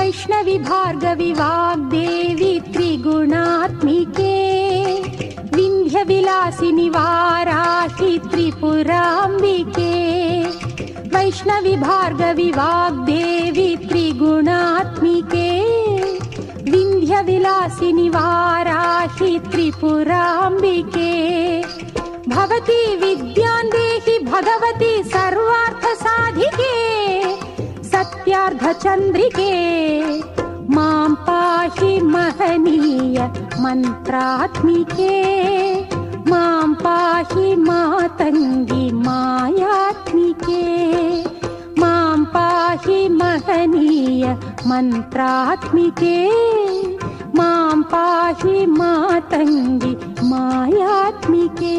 वैष्णवी भार्गवी वाग्देवी त्रिगुणात्मिके विंध्य विलासिनी वाराहि त्रिपुरांबिके वैष्णवी भार्गवी वाग्देवी त्रिगुणात्मिके विंध्य विलासिनी वाराहि त्रिपुरांबिके भवती विद्यां देहि भगवती सर्वार्थ साधिके सत्यार्धचंद्रिके मां पाहि महनीय मंत्रात्मिके मां पाहि मातंगी मायात्मिके मां पाहि महनीय मंत्रात्मिके मां पाहि मातंगी मायात्मिके।